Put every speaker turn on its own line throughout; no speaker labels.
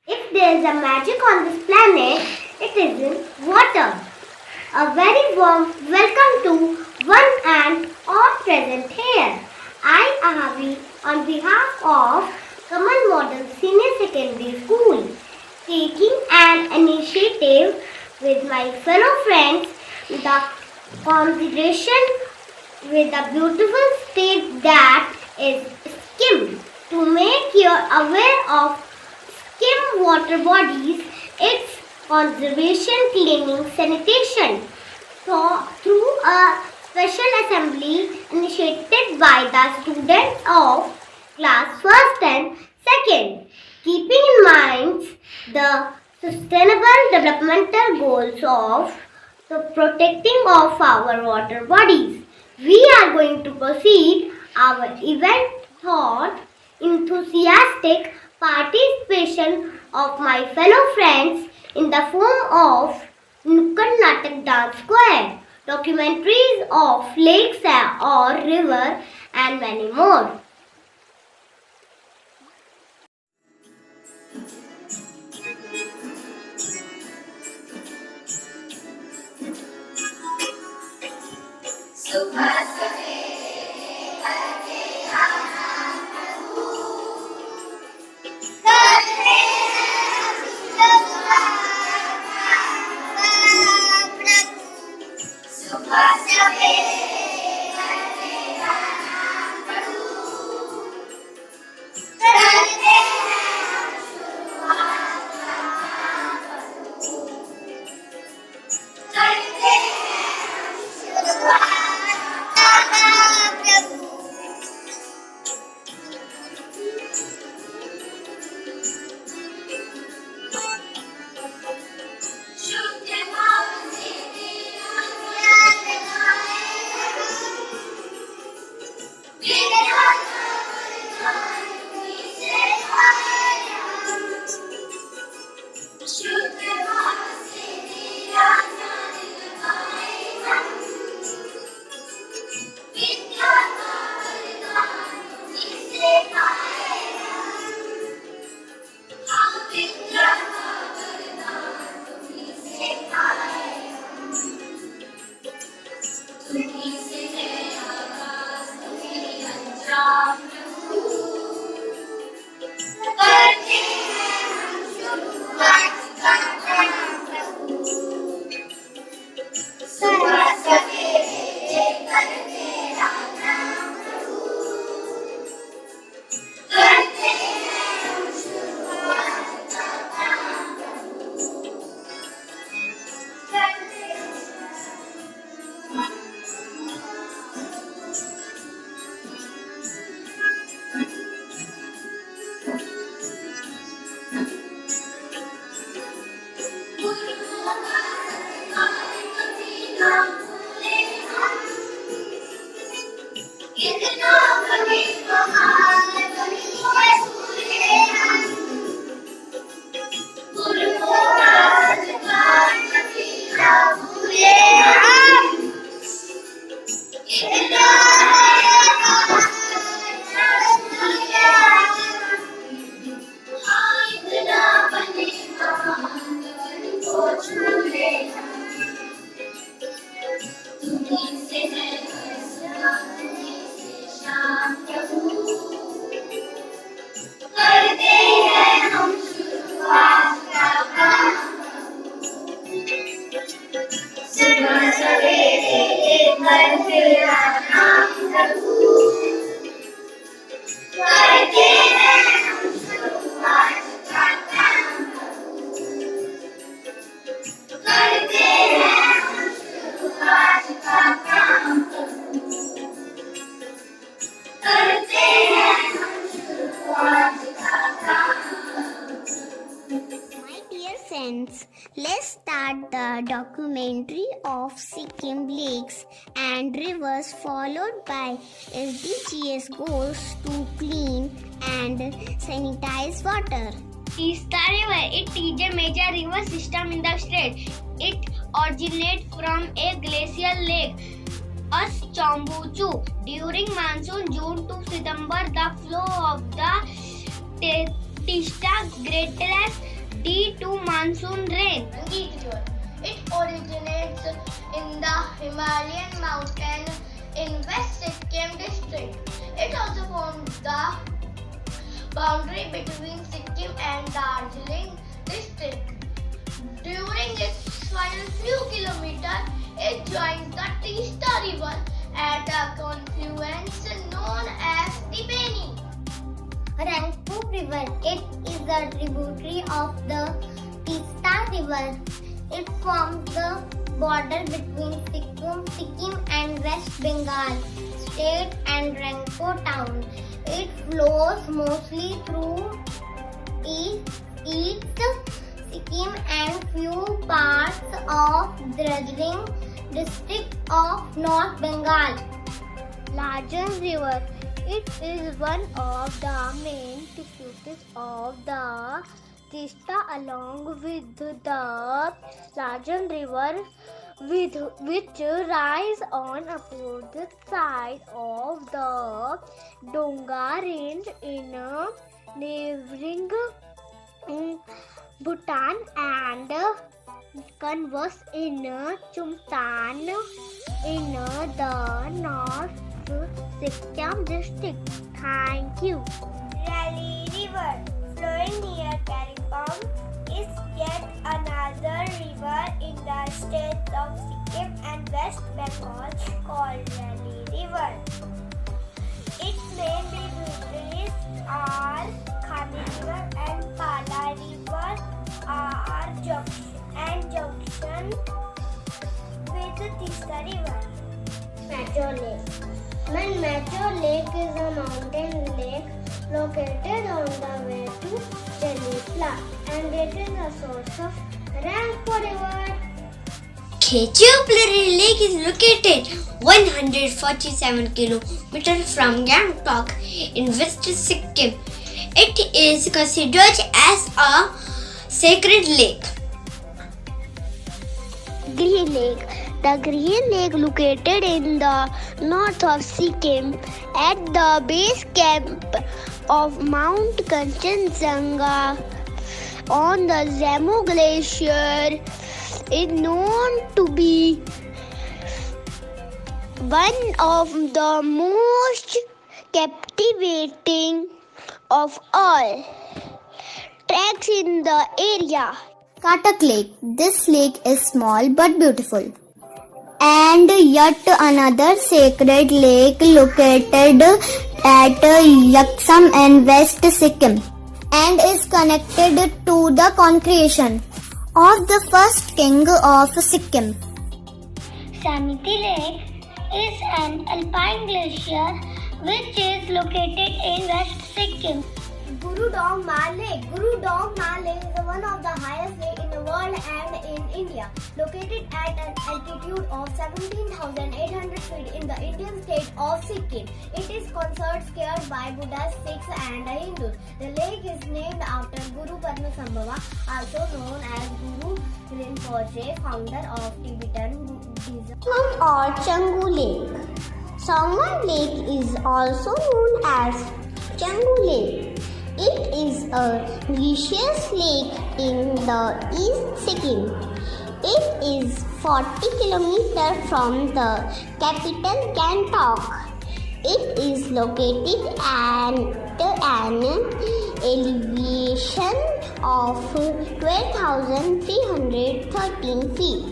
If there is a magic on this planet, it is in water. A very warm welcome to one and all present here. I, Ahavi, on behalf of Kamal Model Senior Secondary School, taking an initiative with my fellow friends, the consideration with a beautiful state that is skim. To make you aware of skim water bodies, its conservation, cleaning, sanitation. So, through a special assembly initiated by the students of class 1st and 2nd, keeping in mind the sustainable developmental goals of the protecting of our water bodies. We are going to proceed our event thought enthusiastic participation of my fellow friends in the form of Nukkad Natak Dance Square, documentaries of lakes or river and many more. My dear friends, let's start the documentary of Sikkim lakes and rivers followed by SDGs goals to clean and sanitize water.
Tista River, it is a major river system in the state. It originates from a glacial lake, Chambuchu. During monsoon, June to September, the flow of the Teesta Greatest due to monsoon rain.
Ganges River. It originates in the Himalayan mountain in West Sikkim district. It also forms the boundary between Sikkim and Darjeeling district. During its final few kilometers, it joins the Teesta River at a confluence known as the Beni.
Rangpur River. It is a tributary of the Teesta River. It forms the border between Sikkim and West Bengal state and Rangpur town. It flows mostly through East Sikkim and few parts of Darjeeling district of North Bengal.
Largen River. It is one of the main tributaries of the Teesta along with the Largen River which rise on opposite side of the Donga range in neighboring Bhutan and converse in Chumtan in the North Sikkim district. Thank you.
Raleigh River, flowing near Karimpong, is yet another river in the states of Sikkim and West Bengal called Raleigh River. Its main tributaries are Khami River and Pala River are junction with the Teesta River. Macho Lake. Macho Lake is a mountain lake located on the way to Jalipla and it is a source of Rangpur River.
Khechupleri Lake is located 147 km from Gangtok in West Sikkim. It is considered as a sacred lake.
Green Lake. The Green Lake located in the north of Sikkim at the base camp of Mount Kanchenjunga on the Zemu Glacier is known to be one of the most captivating of all tracks in the area.
Katak Lake. This lake is small but beautiful. And yet another sacred lake located at Yaksam and West Sikkim and is connected to the concretion of the first king of Sikkim.
Samiti Lake is an alpine glacier which is located in West Sikkim.
Guru Dong Ma Lake. Guru Dong Ma Lake is one of the highest lakes in the world and in India. Located at an altitude of 17,800 feet in the Indian state of Sikkim. It is considered sacred by Buddhists, Sikhs and Hindus. The lake is named after Guru Padmasambhava, also known as Guru Rinpoche, founder of Tibetan Buddhism.
Or Changu Lake. Songwan Lake is also known as Changu Lake. It is a glacious lake in the East Sikkim. It is 40 km from the capital Gangtok. It is located at an elevation of 12,313 feet.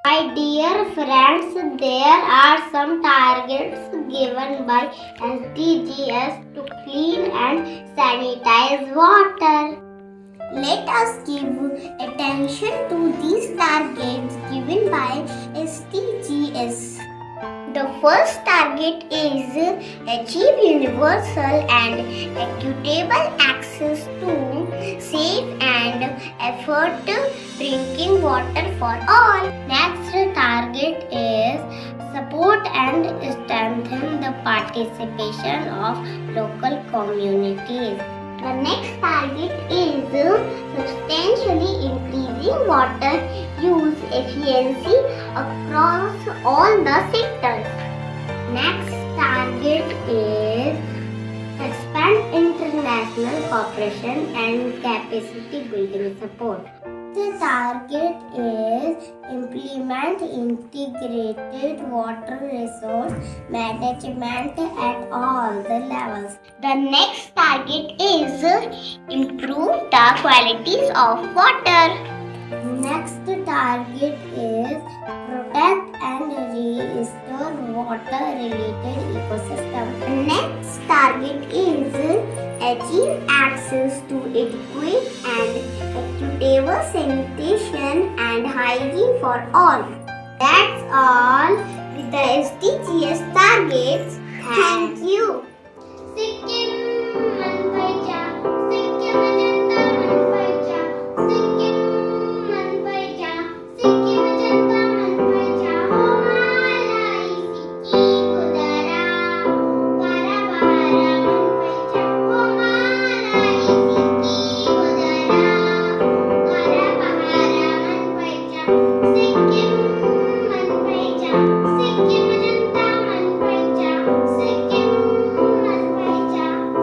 My dear friends, there are some targets given by SDGs to clean and sanitize water. Let us give attention to these targets given by SDGs. The first target is achieve universal and equitable access to safe and affordable drinking water for all. Next target is support and strengthen the participation of local communities. The next target is substantially increasing water use efficiency across all the sectors. Next target is expand international cooperation and capacity building support.
The target is implement integrated water resource management at all the levels.
The next target is improve the qualities of water.
Next target is protect and restore water related ecosystem.
Next target is achieve access to adequate and equitable sanitation and hygiene for all. That's all with the SDGs targets. Thank you.
Sikkim Manpaija, Sikkim Ajanta Manpaija, Sikkim Manpaija, Sikkim Ajanta Manpaija, Homalai Sikki Kudara, Karabara Manpaija, Homalai Sikki Kudara, Karabara Manpaija, Sikkim Manpaija, Sikkim Ajanta Manpaija, Sikkim Manpaija.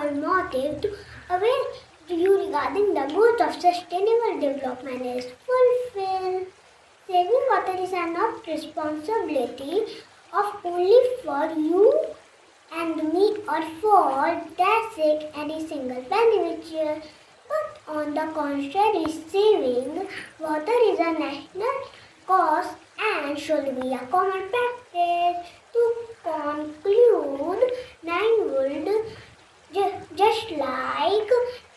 or motive to aware you regarding the goals of sustainable development is fulfilled. Saving water is not responsibility of only for you and me or for their sake any single individual. But on the contrary, saving water is a national cause and should be a common practice. To conclude, nine would just like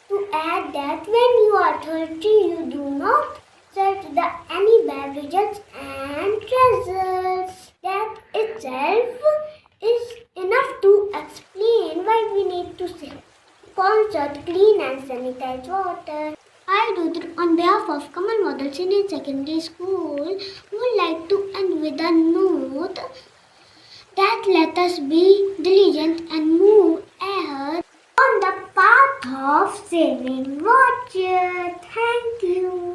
to add that when you are thirsty, you do not search the any beverages and treasures. That itself is enough to explain why we need to conserve clean and sanitized water. I, Rudra, on behalf of Kamal Model Senior Secondary School, would like to end with a note that let us be diligent and move ahead on the path of saving water. Thank you.